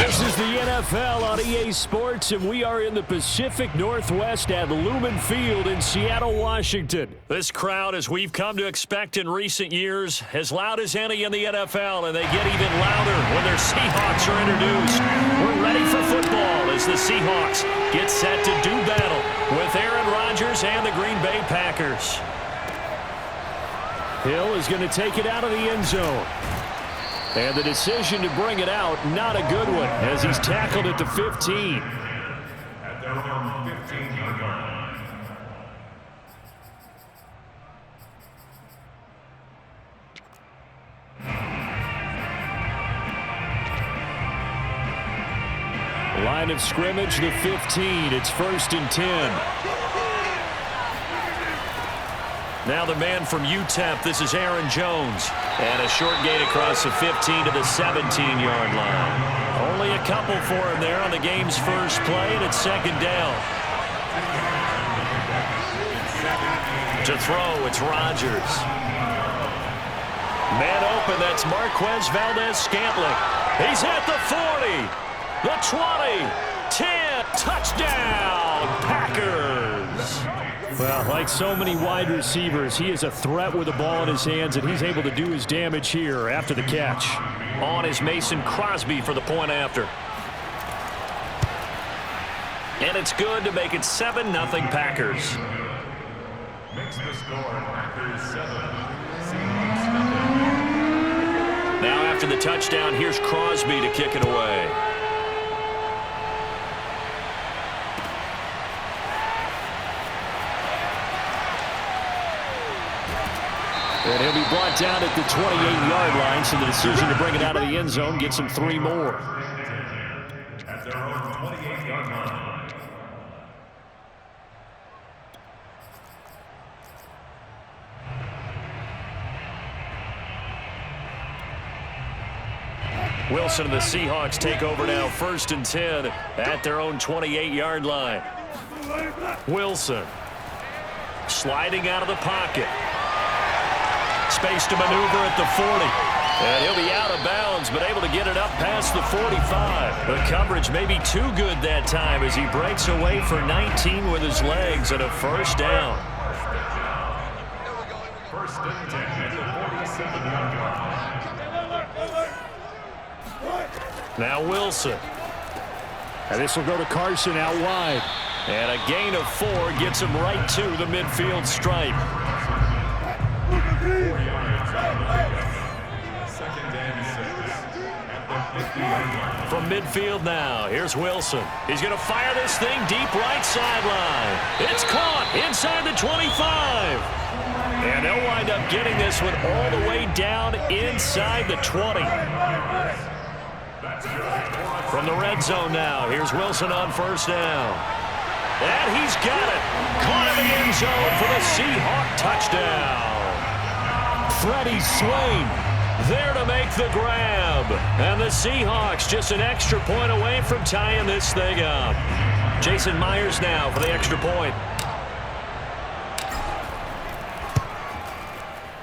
This is the NFL on EA Sports, and we are in the Pacific Northwest at Lumen Field in Seattle, Washington. This crowd, as we've come to expect in recent years, as loud as any in the NFL, and they get even louder when their Seahawks are introduced. We're ready for football as the Seahawks get set to do battle with Aaron Rodgers and the Green Bay Packers. Hill is going to take it out of the end zone. And the decision to bring it out, not a good one, as he's tackled at the 15. At their own 15-yard line. Line of scrimmage, the 15. It's 1st and 10. Now the man from UTEP, this is Aaron Jones. And a short gain across the 15 to the 17-yard line. Only a couple for him there on the game's first play, and it's 2nd down. To throw, it's Rodgers. Man open, that's Marquez Valdez-Scantling. He's at the 40, the 20, 10, touchdown, Packers. Well, like so many wide receivers, he is a threat with the ball in his hands, and he's able to do his damage here after the catch. On is Mason Crosby for the point after. And it's good to make it 7-0 Packers. Makes the score Packers 7. Now after the touchdown, here's Crosby to kick it away. And he'll be brought down at the 28-yard line, so the decision to bring it out of the end zone gets him 3 more. At their own 28-yard line. Wilson and the Seahawks take over now, 1st and 10 at their own 28-yard line. Wilson sliding out of the pocket. Space to maneuver at the 40. And he'll be out of bounds, but able to get it up past the 45. The coverage may be too good that time as he breaks away for 19 with his legs and a 1st down. 1st and 10 at the 47-yard line. Now Wilson. And this will go to Carson out wide. And a gain of 4 gets him right to the midfield stripe. 4 yards. 2nd and 6 at the 50-yard line. From midfield now, here's Wilson. He's going to fire this thing deep right sideline. It's caught inside the 25. And they'll wind up getting this one all the way down inside the 20. From the red zone now, here's Wilson on 1st down. And he's got it. Caught in the end zone for the Seahawk touchdown. Freddie Swain there to make the grab. And the Seahawks just an extra point away from tying this thing up. Jason Myers now for the extra point.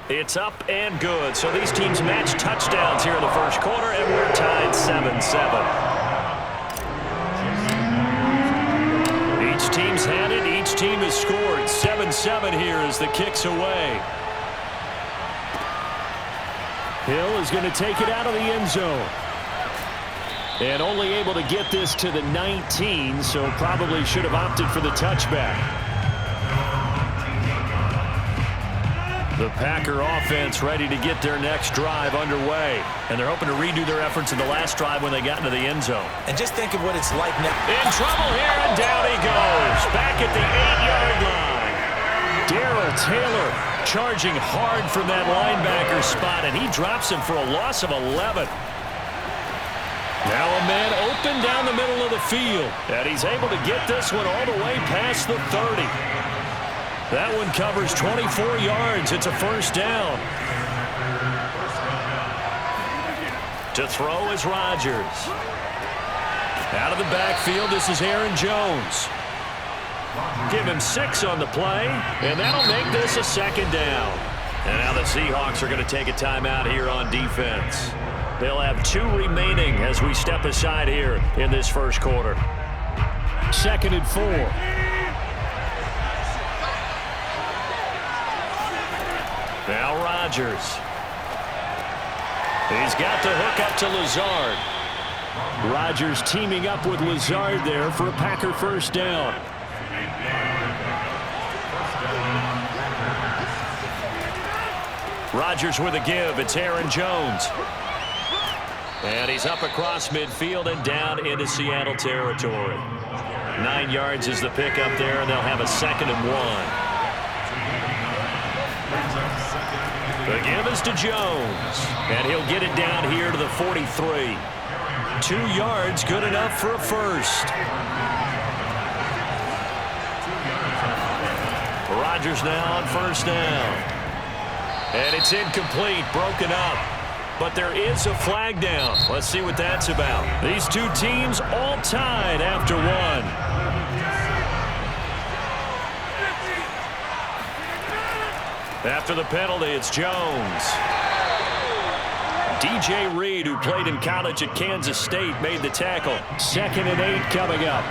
It's up and good. So these teams match touchdowns here in the 1st quarter, and we're tied 7-7. Each team's had it. Each team has scored. 7-7 here as the kick's away. Hill is going to take it out of the end zone. And only able to get this to the 19, so probably should have opted for the touchback. The Packer offense ready to get their next drive underway. And they're hoping to redo their efforts in the last drive when they got into the end zone. And just think of what it's like now. In trouble here, and down he goes. Back at the 8-yard line. Darrell Taylor charging hard from that linebacker spot, and he drops him for a loss of 11. Now a man open down the middle of the field, and he's able to get this one all the way past the 30. That one covers 24 yards. It's a 1st down. To throw is Rodgers. Out of the backfield, this is Aaron Jones. Give him 6 on the play, and that'll make this a 2nd down. And now the Seahawks are going to take a timeout here on defense. They'll have 2 remaining as we step aside here in this first quarter. 2nd and 4. Now Rodgers. He's got the hook up to Lazard. Rodgers teaming up with Lazard there for a Packer first down. Rodgers with a give. It's Aaron Jones. And he's up across midfield and down into Seattle territory. 9 yards is the pickup there, and they'll have a 2nd and 1. The give is to Jones. And he'll get it down here to the 43. 2 yards, good enough for a first. Rodgers now on first down. And it's incomplete, broken up. But there is a flag down. Let's see what that's about. These 2 teams all tied after 1. After the penalty, it's Jones. DJ Reed, who played in college at Kansas State, made the tackle. 2nd and 8 coming up.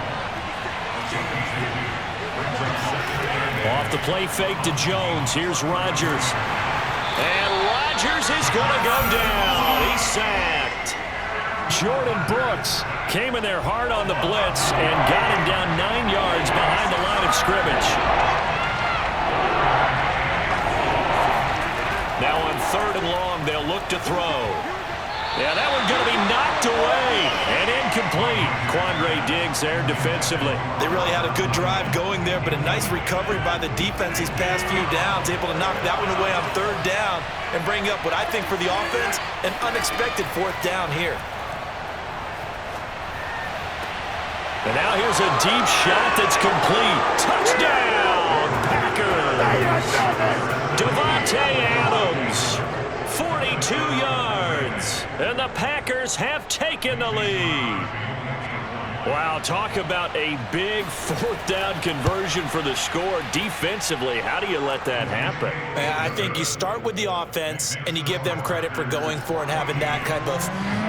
Off the play fake to Jones. Here's Rodgers. And Rodgers is going to go down. He's sacked. Jordan Brooks came in there hard on the blitz and got him down 9 yards behind the line of scrimmage. Now on 3rd and long, they'll look to throw. Yeah, that one's going to be knocked away and incomplete. Quandre Diggs there defensively. They really had a good drive going there, but a nice recovery by the defense these past few downs, able to knock that one away on 3rd down and bring up what I think for the offense, an unexpected 4th down here. And now here's a deep shot that's complete. Touchdown, Packers. Devontae Adams, 42 yards. And the Packers have taken the lead. Wow, talk about a big 4th down conversion for the score. Defensively, how do you let that happen? I think you start with the offense, and you give them credit for going for and having that kind of,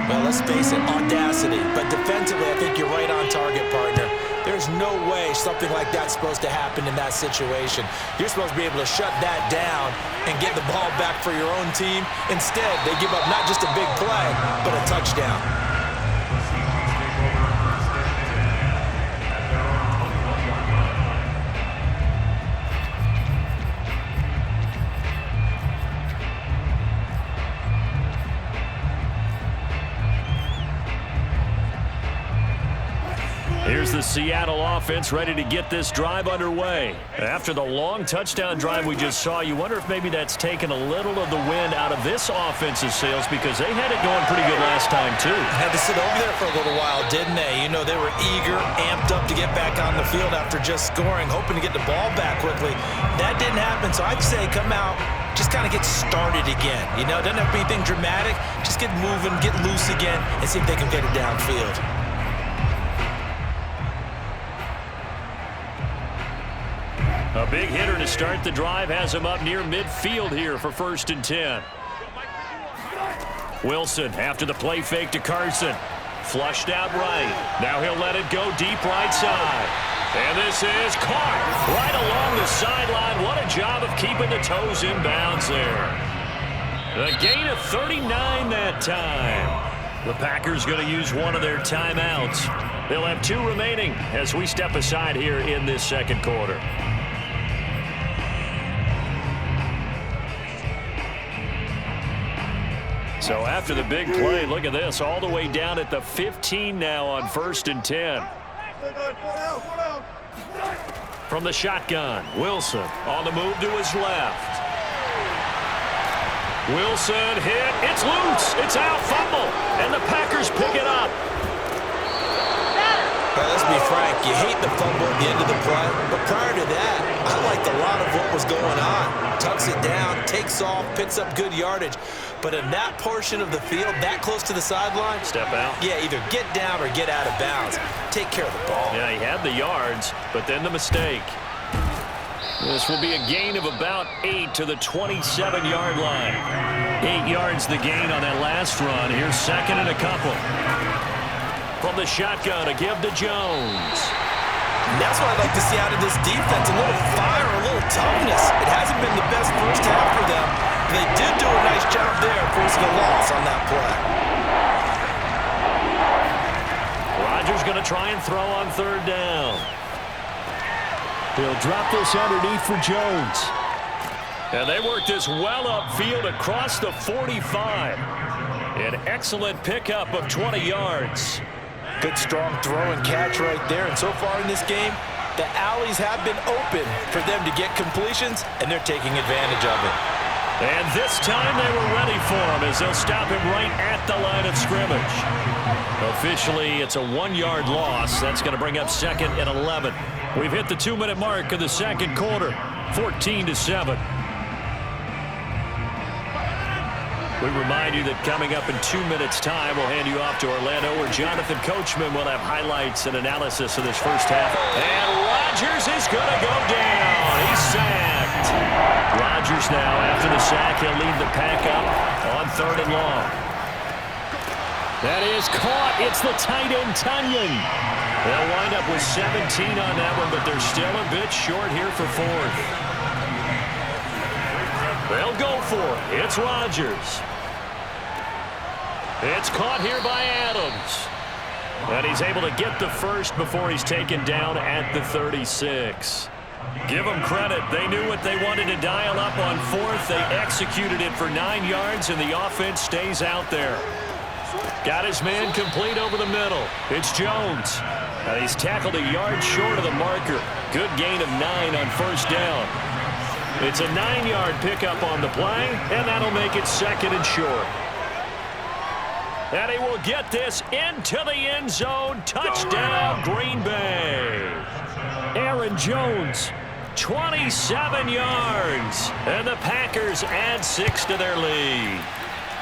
well, let's face it, audacity. But defensively, I think you're right on target, partner. There's no way something like that's supposed to happen in that situation. You're supposed to be able to shut that down and get the ball back for your own team. Instead, they give up not just a big play, but a touchdown. Here's the Seattle offense ready to get this drive underway. After the long touchdown drive we just saw, you wonder if maybe that's taken a little of the wind out of this offense's sails, because they had it going pretty good last time, too. Had to sit over there for a little while, didn't they? You know, they were eager, amped up to get back on the field after just scoring, hoping to get the ball back quickly. That didn't happen, so I'd say come out, just kind of get started again. You know, it doesn't have to be anything dramatic. Just get moving, get loose again, and see if they can get it downfield. A big hitter to start the drive has him up near midfield here for 1st and 10. Wilson after the play fake to Carson. Flushed out right. Now he'll let it go deep right side. And this is caught right along the sideline. What a job of keeping the toes in bounds there. A gain of 39 that time. The Packers going to use one of their timeouts. They'll have 2 remaining as we step aside here in this 2nd quarter. So after the big play, look at this, all the way down at the 15 now on 1st and 10. From the shotgun, Wilson on the move to his left. Wilson hit, it's loose, it's out, fumble, and the Packers pick it up. Well, let's be frank, you hate the fumble at the end of the play, but prior to that, I liked a lot of what was going on. Tucks it down, takes off, picks up good yardage. But in that portion of the field, that close to the sideline, step out. Yeah, either get down or get out of bounds. Take care of the ball. Yeah, he had the yards, but then the mistake. This will be a gain of about 8 to the 27-yard line. 8 yards the gain on that last run. Here's second and a couple. From the shotgun, a give to Jones. And that's what I'd like to see out of this defense, a little fire, a little toughness. It hasn't been the best first half for them. They did do a nice job there forcing a loss on that play. Rodgers going to try and throw on third down. He'll drop this underneath for Jones. And they work this well upfield across the 45. An excellent pickup of 20 yards. Good, strong throw and catch right there. And so far in this game, the alleys have been open for them to get completions, and they're taking advantage of it. And this time they were ready for him as they'll stop him right at the line of scrimmage. Officially, it's a 1-yard loss. That's going to bring up second and 11. We've hit the 2-minute mark of the second quarter, 14-7. We remind you that coming up in 2 minutes' time, we'll hand you off to Orlando, where Jonathan Coachman will have highlights and analysis of this first half. And Rodgers is going to go down. He's sacked. Rodgers now, after the sack, he'll lead the pack up on third and long. That is caught. It's the tight end, Tunyon. They'll wind up with 17 on that one, but they're still a bit short here for fourth. They'll go for it. It's Rodgers. It's caught here by Adams. And he's able to get the first before he's taken down at the 36. Give them credit. They knew what they wanted to dial up on fourth. They executed it for 9 yards, and the offense stays out there. Got his man complete over the middle. It's Jones. And he's tackled a yard short of the marker. Good gain of 9 on first down. It's a 9-yard pickup on the play, and that'll make it second and short. And he will get this into the end zone. Touchdown, Green Bay. Aaron Jones, 27 yards. And the Packers add 6 to their lead.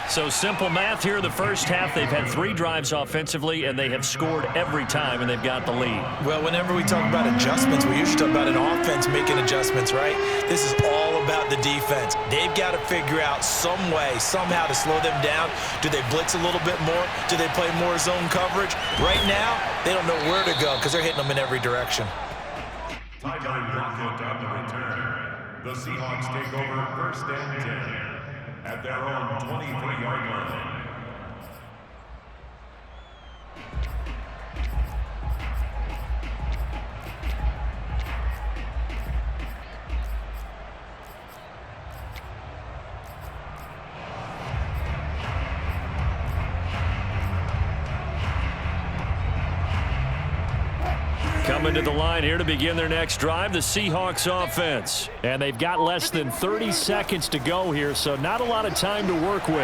So simple math here in the first half. They've had 3 drives offensively, and they have scored every time, and they've got the lead. Well, whenever we talk about adjustments, we usually talk about an offense making adjustments, right? This is all about the defense. They've got to figure out some way, somehow to slow them down. Do they blitz a little bit more? Do they play more zone coverage? Right now, they don't know where to go because they're hitting them in every direction. Sideline block on the return. The Seahawks take over first and 10. At their own 23-yard line. Coming to the line here to begin their next drive, the Seahawks offense. And they've got less than 30 seconds to go here, so not a lot of time to work with.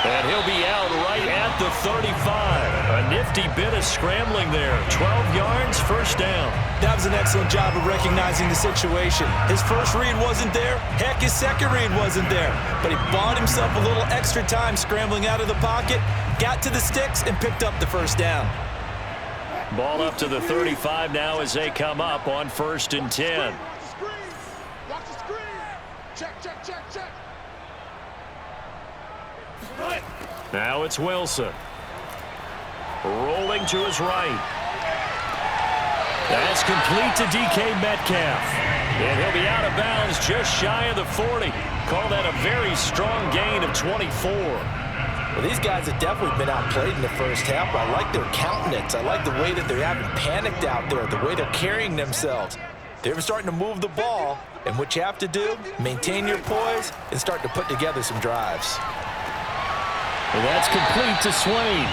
And he'll be out right at the 35. A nifty bit of scrambling there. 12 yards, first down. That was an excellent job of recognizing the situation. His first read wasn't there. Heck, his second read wasn't there. But he bought himself a little extra time scrambling out of the pocket, got to the sticks, and picked up the first down. Ball up to the 35 now as they come up on first and 10. Watch the screen. Check. Now it's Wilson. Rolling to his right. That's complete to DK Metcalf. And he'll be out of bounds just shy of the 40. Call that a very strong gain of 24. Well, these guys have definitely been outplayed in the first half. I like their countenance. I like the way that they haven't panicked out there, the way they're carrying themselves. They're starting to move the ball, and what you have to do, maintain your poise and start to put together some drives. And that's complete to Swain.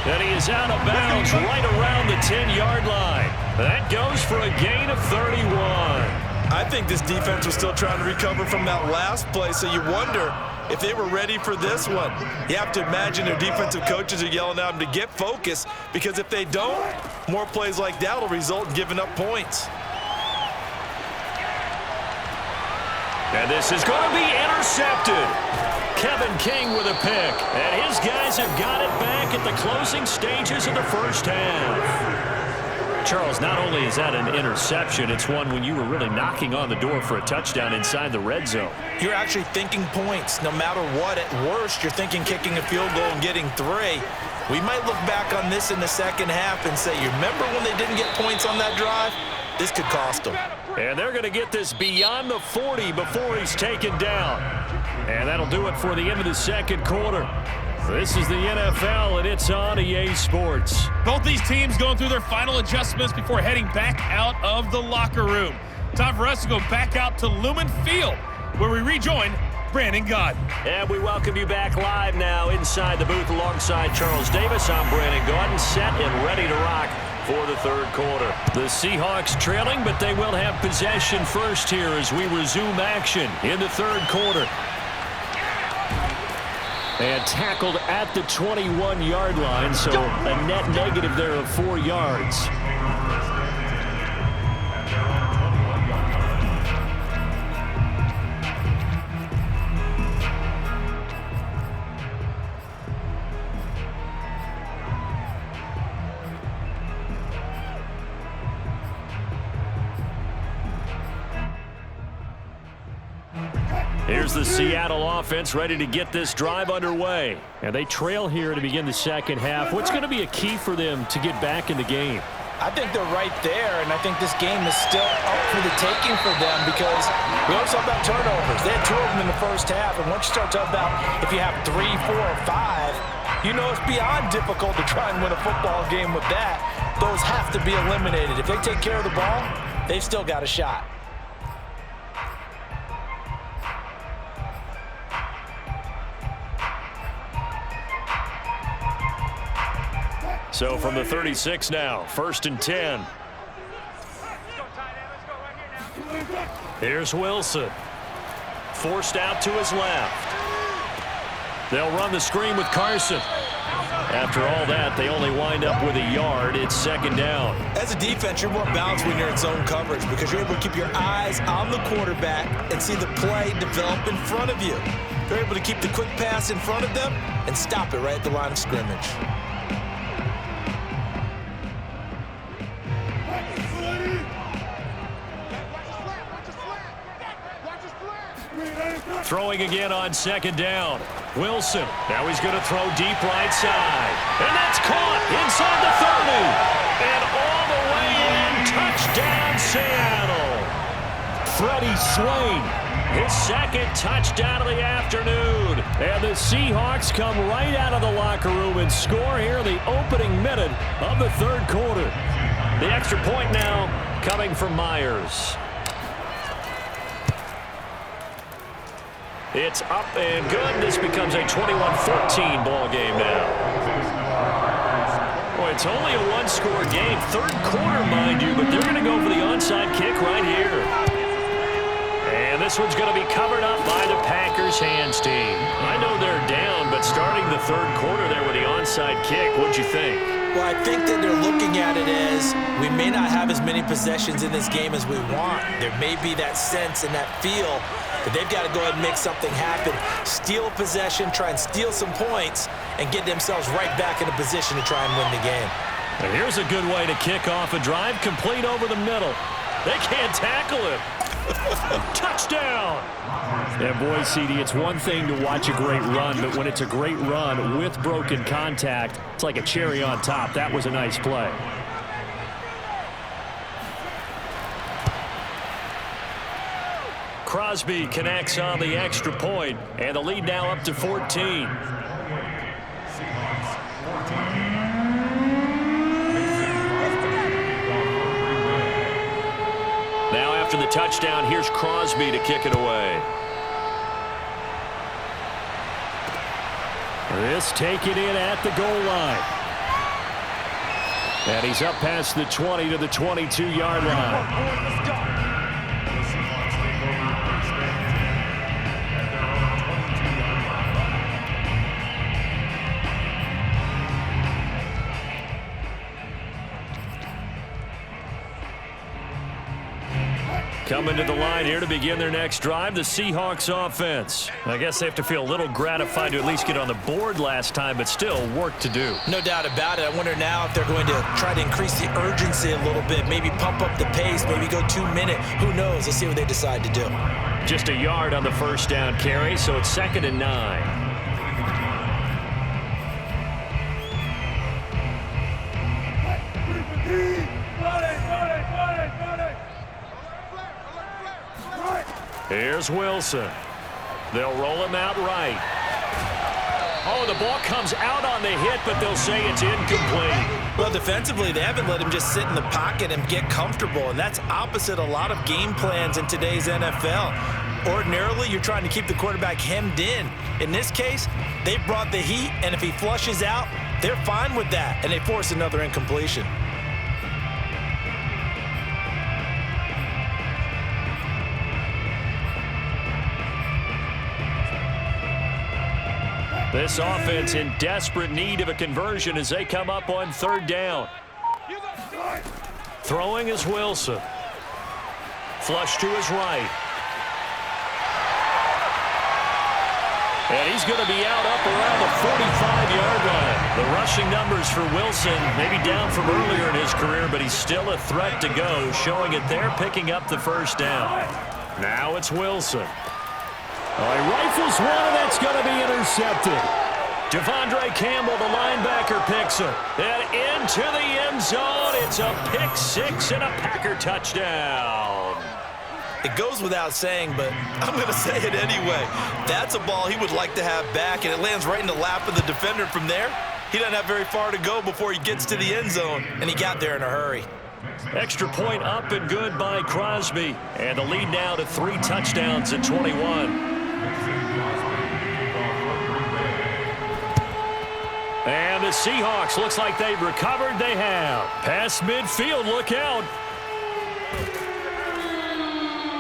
And he is out of bounds right around the 10-yard line. That goes for a gain of 31. I think this defense was still trying to recover from that last play, so you wonder if they were ready for this one. You have to imagine their defensive coaches are yelling at them to get focused, because if they don't, more plays like that will result in giving up points. And this is going to be intercepted. Kevin King with a pick. And his guys have got it back at the closing stages of the first half. Charles, not only is that an interception, it's one when you were really knocking on the door for a touchdown inside the red zone. You're actually thinking points. No matter what, at worst, you're thinking kicking a field goal and getting 3. We might look back on this in the second half and say, you remember when they didn't get points on that drive? This could cost them. And they're going to get this beyond the 40 before he's taken down. And that'll do it for the end of the second quarter. This is the NFL, and it's on EA Sports. Both these teams going through their final adjustments before heading back out of the locker room. Time for us to go back out to Lumen Field, where we rejoin Brandon Gaudin. And we welcome you back live now inside the booth alongside Charles Davis. I'm Brandon Gaudin, set and ready to rock for the third quarter. The Seahawks trailing, but they will have possession first here as we resume action in the third quarter. And tackled at the 21-yard line, so a net negative there of 4 yards. Here's the Seattle offense ready to get this drive underway. And they trail here to begin the second half. What's going to be a key for them to get back in the game? I think they're right there, and I think this game is still up for the taking for them because we always talk about turnovers. They had 2 of them in the first half, and once you start talking about if you have 3, 4, or 5, you know it's beyond difficult to try and win a football game with that. Those have to be eliminated. If they take care of the ball, they've still got a shot. So from the 36 now, 1st and 10. Here's Wilson. Forced out to his left. They'll run the screen with Carson. After all that, they only wind up with a yard. It's second down. As a defense, you're more balanced when you're in zone coverage because you're able to keep your eyes on the quarterback and see the play develop in front of you. You're able to keep the quick pass in front of them and stop it right at the line of scrimmage. Throwing again on second down. Wilson. Now he's going to throw deep right side. And that's caught inside the 30. And all the way in. Touchdown, Seattle. Freddie Swain. His second touchdown of the afternoon. And the Seahawks come right out of the locker room and score here in the opening minute of the third quarter. The extra point now coming from Myers. It's up and good. This becomes a 21-14 ball game now. Boy, it's only a one-score game. Third quarter, mind you, but they're going to go for the onside kick right here. And this one's going to be covered up by the Packers hands team. I know they're down, but starting the third quarter there with the onside kick, what'd you think? Well, I think that they're looking at it as we may not have as many possessions in this game as we want. There may be that sense and that feel that they've got to go ahead and make something happen, steal possession, try and steal some points, and get themselves right back in a position to try and win the game. And here's a good way to kick off a drive, complete over the middle. They can't tackle him. Touchdown! And boy, CD, it's one thing to watch a great run, but when it's a great run with broken contact, it's like a cherry on top. That was a nice play. Crosby connects on the extra point, and the lead now up to 14. Now after the touchdown, here's Crosby to kick it away. This taken in at the goal line. And he's up past the 20 to the 22-yard line. Coming to the line here to begin their next drive, the Seahawks offense. I guess they have to feel a little gratified to at least get on the board last time, but still work to do. No doubt about it. I wonder now if they're going to try to increase the urgency a little bit, maybe pump up the pace, maybe go 2 minute. Who knows? Let's see what they decide to do. Just a yard on the first down carry, so it's 2nd and 9. Here's Wilson. They'll roll him out right. Oh, the ball comes out on the hit, but they'll say it's incomplete. Well, defensively, they haven't let him just sit in the pocket and get comfortable, and that's opposite a lot of game plans in today's NFL. Ordinarily, you're trying to keep the quarterback hemmed in. In this case, they brought the heat, and if he flushes out, they're fine with that, and they force another incompletion. This offense in desperate need of a conversion as they come up on 3rd down. Throwing is Wilson. Flush to his right. And he's going to be out up around the 45-yard line. The rushing numbers for Wilson, maybe down from earlier in his career, but he's still a threat to go, showing it there, picking up the first down. Now it's Wilson. He rifles one, and that's going to be intercepted. Devondre Campbell, the linebacker, picks it. And into the end zone. It's a pick six and a Packer touchdown. It goes without saying, but I'm going to say it anyway. That's a ball he would like to have back, and it lands right in the lap of the defender from there. He doesn't have very far to go before he gets to the end zone, and he got there in a hurry. Extra point up and good by Crosby. And the lead now to 3 touchdowns at 21. And the Seahawks, looks like they've recovered. They have. Past midfield, look out.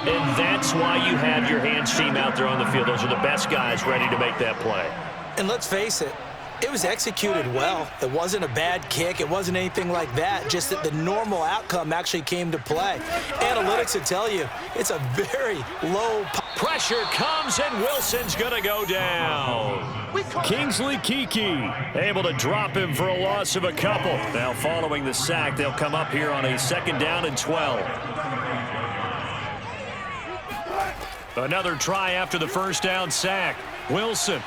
And that's why you have your hands team out there on the field. Those are the best guys ready to make that play. And let's face it, it was executed well. It wasn't a bad kick. It wasn't anything like that. Just that the normal outcome actually came to play. Analytics will tell you it's a very low. Pressure comes, and Wilson's going to go down. Kingsley Kiki able to drop him for a loss of a couple. Now following the sack, they'll come up here on a 2nd down and 12. Another try after the first down sack. Wilson.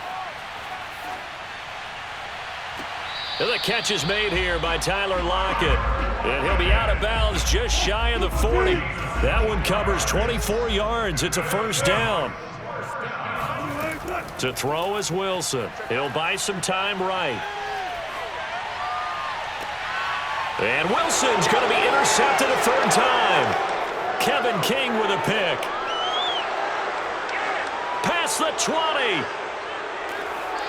The catch is made here by Tyler Lockett. And he'll be out of bounds just shy of the 40. That one covers 24 yards. It's a first down. To throw is Wilson. He'll buy some time right. And Wilson's going to be intercepted a 3rd time. Kevin King with a pick. Past the 20.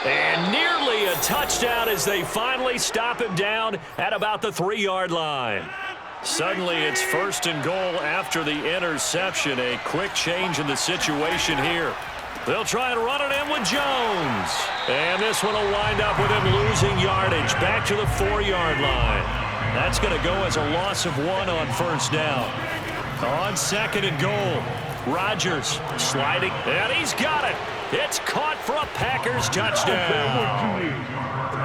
And nearly a touchdown as they finally stop him down at about the 3-yard line. Suddenly it's 1st and goal after the interception. A quick change in the situation here. They'll try and run it in with Jones. And this one will wind up with him losing yardage back to the 4-yard line. That's going to go as a loss of 1 on 1st down. On 2nd and goal, Rodgers sliding, and he's got it. It's caught for a Packers touchdown.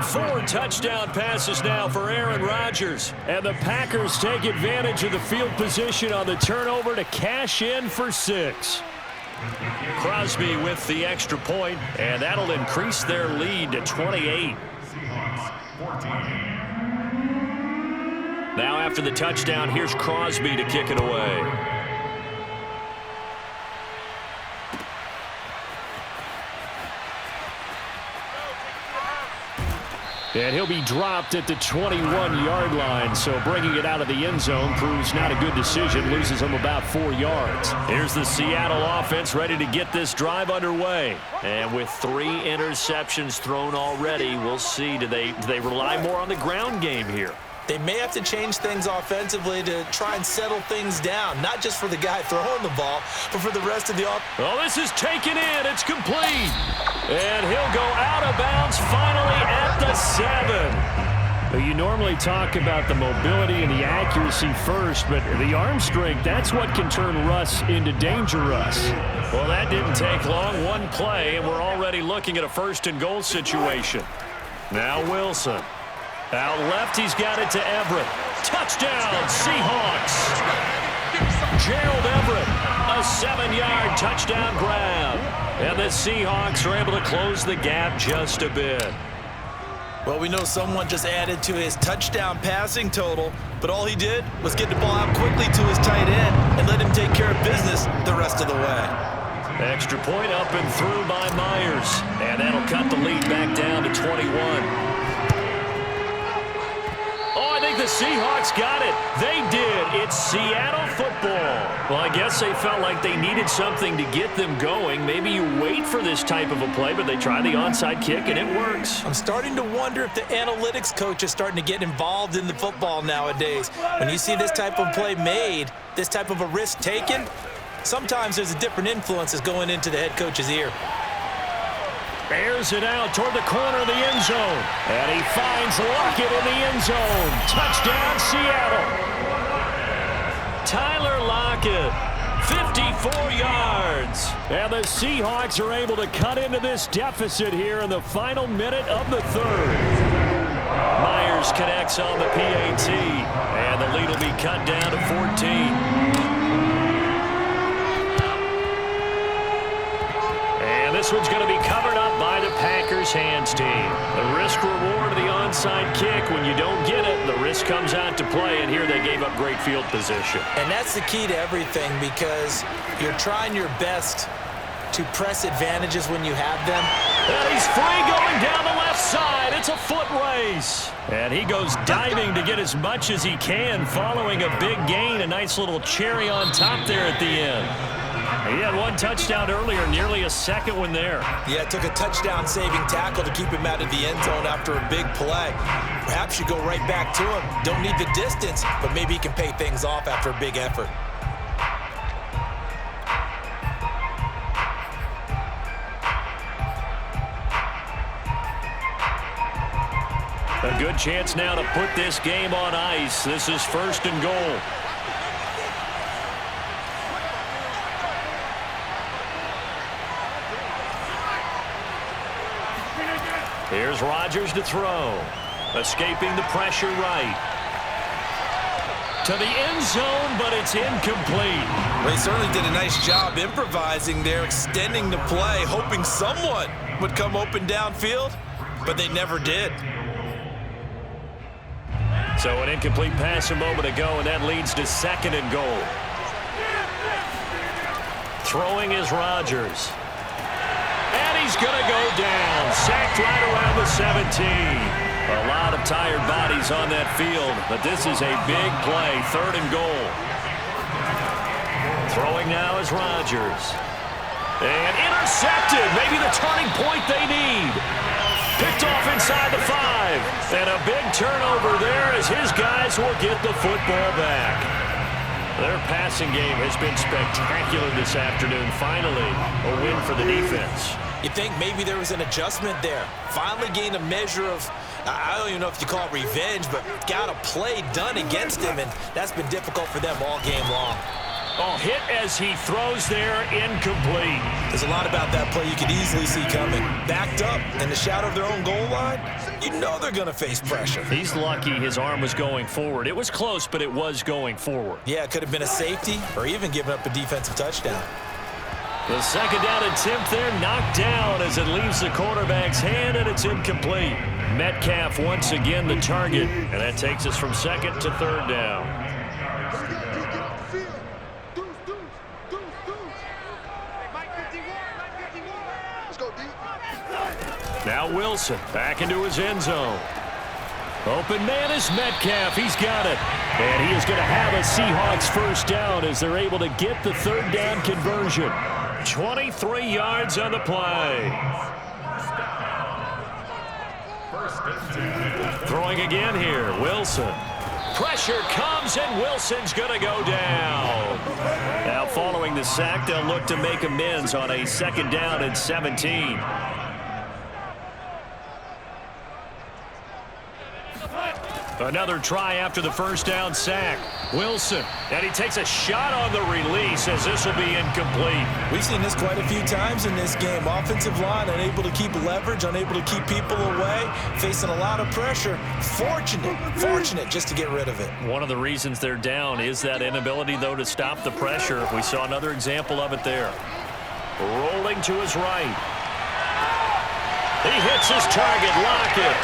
4 touchdown passes now for Aaron Rodgers. And the Packers take advantage of the field position on the turnover to cash in for 6. Crosby with the extra point, and that'll increase their lead to 28. Now after the touchdown, here's Crosby to kick it away. And he'll be dropped at the 21-yard line, so bringing it out of the end zone proves not a good decision, loses him about 4 yards. Here's the Seattle offense ready to get this drive underway. And with 3 interceptions thrown already, we'll see, do they rely more on the ground game here? They may have to change things offensively to try and settle things down, not just for the guy throwing the ball, but for the rest of the offense. Oh, this is taken in. It's complete. And he'll go out of bounds finally at the 7. You normally talk about the mobility and the accuracy first, but the arm strength, that's what can turn Russ into danger Russ. Well, that didn't take long. One play, and we're already looking at a first-and-goal situation. Now Wilson. Out left, he's got it to Everett. Touchdown, Seahawks. Gerald Everett, a 7-yard touchdown grab. And the Seahawks are able to close the gap just a bit. Well, we know someone just added to his touchdown passing total, but all he did was get the ball out quickly to his tight end and let him take care of business the rest of the way. Extra point up and through by Myers. And that'll cut the lead back down to 21. Oh, I think the Seahawks got it. They did. It's Seattle football. Well, I guess they felt like they needed something to get them going. Maybe you wait for this type of a play, but they try the onside kick, and it works. I'm starting to wonder if the analytics coach is starting to get involved in the football nowadays. When you see this type of play made, this type of a risk taken, sometimes there's a different influences going into the head coach's ear. Bears it out toward the corner of the end zone. And he finds Lockett in the end zone. Touchdown, Seattle. Tyler Lockett, 54 yards. And the Seahawks are able to cut into this deficit here in the final minute of the third. Myers connects on the PAT. And the lead will be cut down to 14. This one's going to be covered up by the Packers hands team. The risk reward of the onside kick. When you don't get it, the risk comes out to play, and here they gave up great field position. And that's the key to everything, because you're trying your best to press advantages when you have them. And he's free going down the left side. It's a foot race. And he goes diving to get as much as he can following a big gain. A nice little cherry on top there at the end. He had one touchdown earlier, nearly a second one there. Yeah, it took a touchdown-saving tackle to keep him out of the end zone after a big play. Perhaps you go right back to him. Don't need the distance, but maybe he can pay things off after a big effort. A good chance now to put this game on ice. This is first and goal. Here's Rodgers to throw. Escaping the pressure right. To the end zone, but it's incomplete. Well, he certainly did a nice job improvising there, extending the play, hoping someone would come open downfield, but they never did. So an incomplete pass a moment ago, and that leads to second and goal. Throwing is Rodgers. And he's going to go down. Sacked right around the 17. A lot of tired bodies on that field, but this is a big play. Third and goal. Throwing now is Rodgers. And intercepted. Maybe the turning point they need. Picked off inside the 5. And a big turnover there as his guys will get the football back. Their passing game has been spectacular this afternoon. Finally, a win for the defense. You think maybe there was an adjustment there. Finally gained a measure of, I don't even know if you call it revenge, but got a play done against him, and that's been difficult for them all game long. Oh, hit as he throws there, incomplete. There's a lot about that play you could easily see coming. Backed up in the shadow of their own goal line, you know they're going to face pressure. He's lucky his arm was going forward. It was close, but it was going forward. Yeah, it could have been a safety or even given up a defensive touchdown. The second down attempt there knocked down as it leaves the quarterback's hand, and it's incomplete. Metcalf once again the target, and that takes us from second to third down. Now Wilson back into his end zone. Open man is Metcalf. He's got it. And he is going to have a Seahawks first down as they're able to get the third down conversion. 23 yards on the play. Throwing again here. Wilson. Pressure comes, and Wilson's going to go down. Now following the sack, they'll look to make amends on a second down and 17. Another try after the first down sack. Wilson, and he takes a shot on the release as this will be incomplete. We've seen this quite a few times in this game. Offensive line unable to keep leverage, unable to keep people away, facing a lot of pressure. Fortunate just to get rid of it. One of the reasons they're down is that inability, though, to stop the pressure. We saw another example of it there. Rolling to his right. He hits his target, Lockett.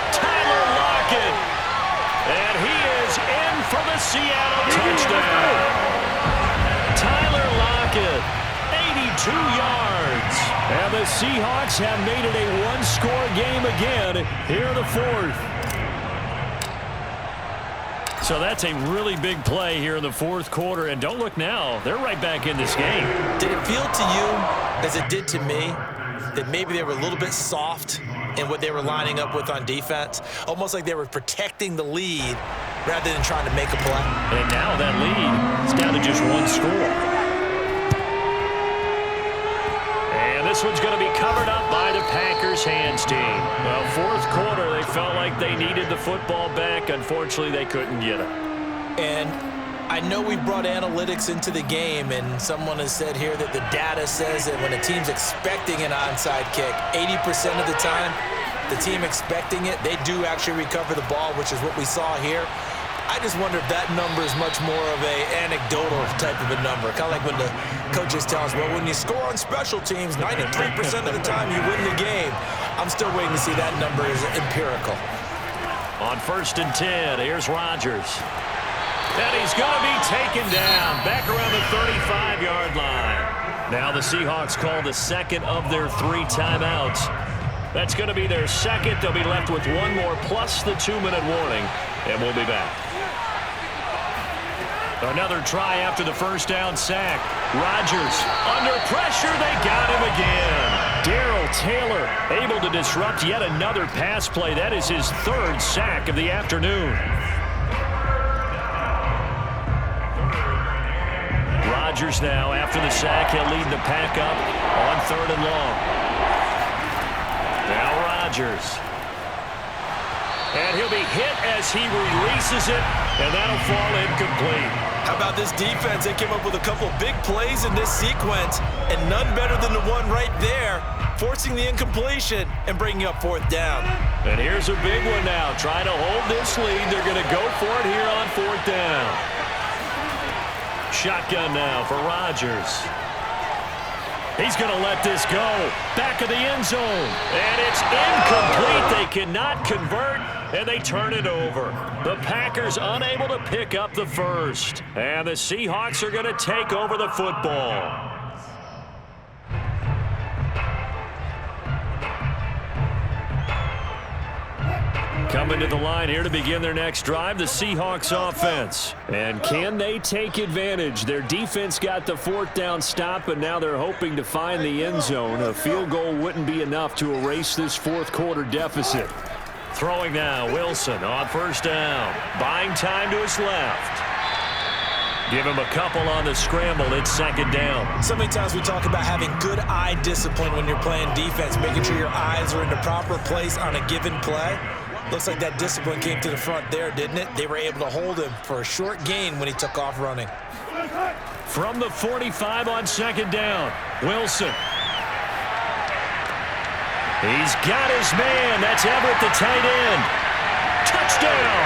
Tyler Lockett. And he is in for the Seattle touchdown. Tyler Lockett, 82 yards. And the Seahawks have made it a one-score game again here in the fourth. So that's a really big play here in the fourth quarter. And don't look now, they're right back in this game. Did it feel to you, as it did to me, that maybe they were a little bit soft in what they were lining up with on defense? Almost like they were protecting the lead rather than trying to make a play. And now that lead is down to just one score. And this one's going to be covered up by the Packers hands team. Well, fourth quarter, they felt like they needed the football back. Unfortunately, they couldn't get it. And I know we brought analytics into the game, and someone has said here that the data says that when a team's expecting an onside kick, 80% of the time, the team expecting it, they do actually recover the ball, which is what we saw here. I just wonder if that number is much more of a anecdotal type of a number. Kind of like when the coaches tell us, well, when you score on special teams, 93% of the time you win the game. I'm still waiting to see that number is empirical. On 1st and 10, here's Rodgers. And he's going to be taken down back around the 35-yard line. Now the Seahawks call the second of their 3 timeouts. That's going to be their second. They'll be left with one more plus the 2-minute warning, and we'll be back. Another try after the first down sack. Rodgers under pressure. They got him again. Darrell Taylor able to disrupt yet another pass play. That is his 3rd sack of the afternoon. Rodgers now, after the sack, he'll lead the pack up on 3rd and long. Now Rodgers. And he'll be hit as he releases it, and that'll fall incomplete. How about this defense? They came up with a couple of big plays in this sequence, and none better than the one right there, forcing the incompletion and bringing up 4th down. And here's a big one now. Trying to hold this lead. They're going to go for it here on 4th down. Shotgun now for Rodgers. He's going to let this go. Back of the end zone. And it's incomplete. They cannot convert, and they turn it over. The Packers unable to pick up the first. And the Seahawks are going to take over the football. Coming to the line here to begin their next drive, the Seahawks offense. And can they take advantage? Their defense got the 4th down stop, and now they're hoping to find the end zone. A field goal wouldn't be enough to erase this 4th quarter deficit. Throwing now, Wilson on 1st down. Buying time to his left. Give him a couple on the scramble. It's 2nd down. So many times we talk about having good eye discipline when you're playing defense, making sure your eyes are in the proper place on a given play. Looks like that discipline came to the front there, didn't it? They were able to hold him for a short gain when he took off running. From the 45 on 2nd down, Wilson. He's got his man. That's Everett, the tight end. Touchdown!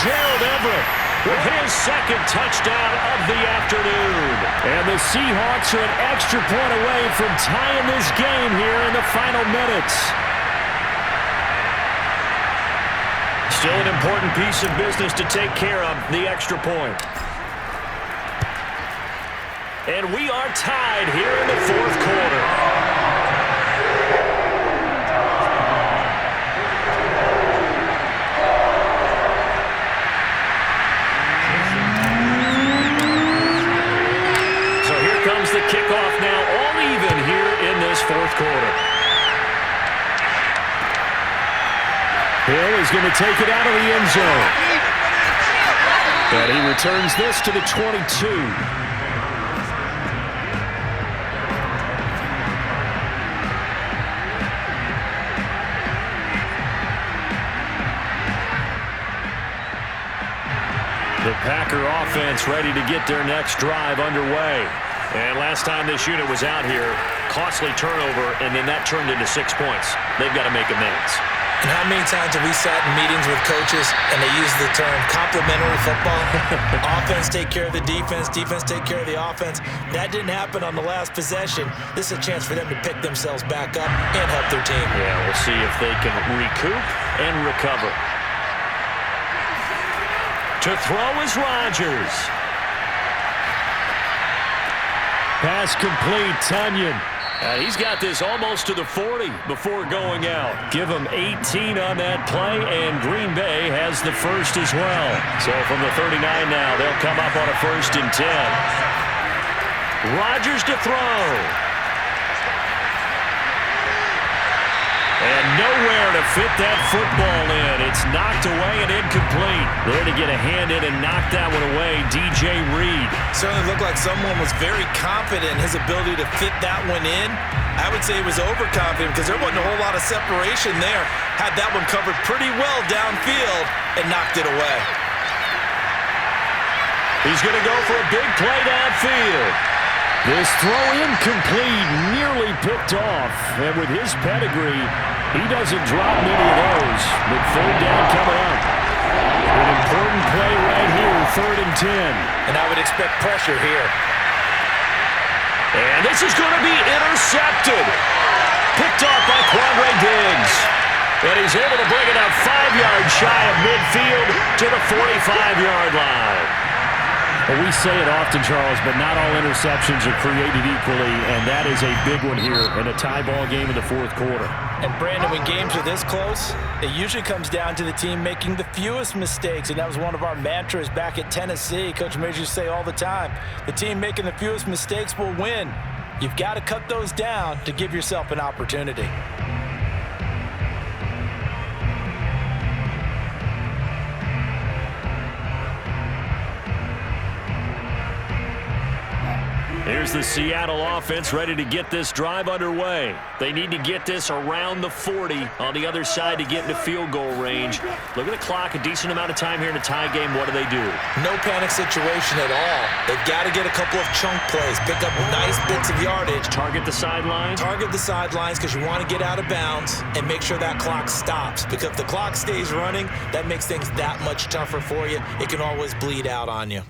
Gerald Everett with his 2nd touchdown of the afternoon. And the Seahawks are an extra point away from tying this game here in the final minutes. Still an important piece of business to take care of, the extra point. And we are tied here in the 4th quarter. So here comes the kickoff now, all even here in this 4th quarter. Hill is going to take it out of the end zone. And he returns this to the 22. The Packer offense ready to get their next drive underway. And last time this unit was out here, costly turnover, and then that turned into 6 points. They've got to make amends. And how many times have we sat in meetings with coaches and they use the term complementary football? Offense take care of the defense, defense take care of the offense. That didn't happen on the last possession. This is a chance for them to pick themselves back up and help their team. Yeah, we'll see if they can recoup and recover. To throw is Rodgers. Pass complete, Tunyon. He's got this almost to the 40 before going out. Give him 18 on that play, and Green Bay has the first as well. So from the 39 now, they'll come up on a 1st and 10. Rodgers to throw. And nowhere to fit that football in. It's knocked away and incomplete. There to get a hand in and knock that one away, DJ Reed. Certainly looked like someone was very confident in his ability to fit that one in. I would say he was overconfident because there wasn't a whole lot of separation there. Had that one covered pretty well downfield and knocked it away. He's going to go for a big play downfield. This throw incomplete, nearly picked off. And with his pedigree, he doesn't drop many of those. But 3rd down coming up. An important play right here, 3rd and 10. And I would expect pressure here. And this is going to be intercepted. Picked off by Quandre Diggs. And he's able to bring it up 5 yards shy of midfield to the 45-yard line. Well, we say it often, Charles, but not all interceptions are created equally, and that is a big one here in a tie ball game in the 4th quarter. And, Brandon, when games are this close, it usually comes down to the team making the fewest mistakes, and that was one of our mantras back at Tennessee. Coach Major used to say all the time, the team making the fewest mistakes will win. You've got to cut those down to give yourself an opportunity. Here's the Seattle offense ready to get this drive underway. They need to get this around the 40 on the other side to get into field goal range. Look at the clock, a decent amount of time here in a tie game. What do they do? No panic situation at all. They've got to get a couple of chunk plays, pick up nice bits of yardage. Target the sideline? Target the sidelines because you want to get out of bounds and make sure that clock stops. Because if the clock stays running, that makes things that much tougher for you. It can always bleed out on you.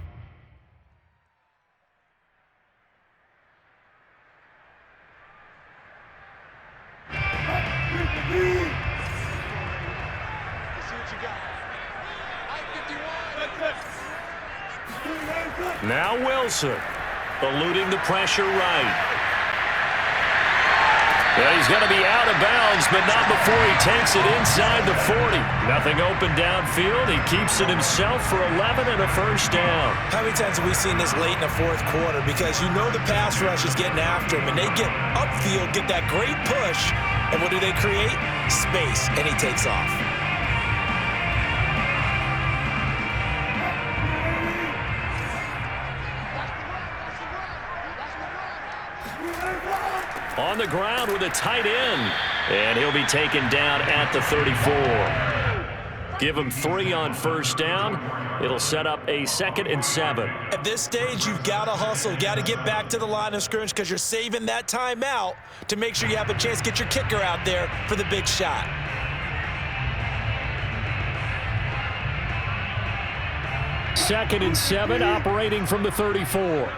Now Wilson, eluding the pressure right. Yeah, he's going to be out of bounds, but not before he takes it inside the 40. Nothing open downfield. He keeps it himself for 11 and a 1st down. How many times have we seen this late in the 4th quarter? Because you know the pass rush is getting after him, and they get upfield, get that great push, and what do they create? Space, and he takes off. On the ground with a tight end. And he'll be taken down at the 34. Give him 3 on 1st down. It'll set up a 2nd and 7. At this stage, you've got to hustle. Got to get back to the line of scrimmage because you're saving that timeout to make sure you have a chance to get your kicker out there for the big shot. Second and 7, operating from the 34.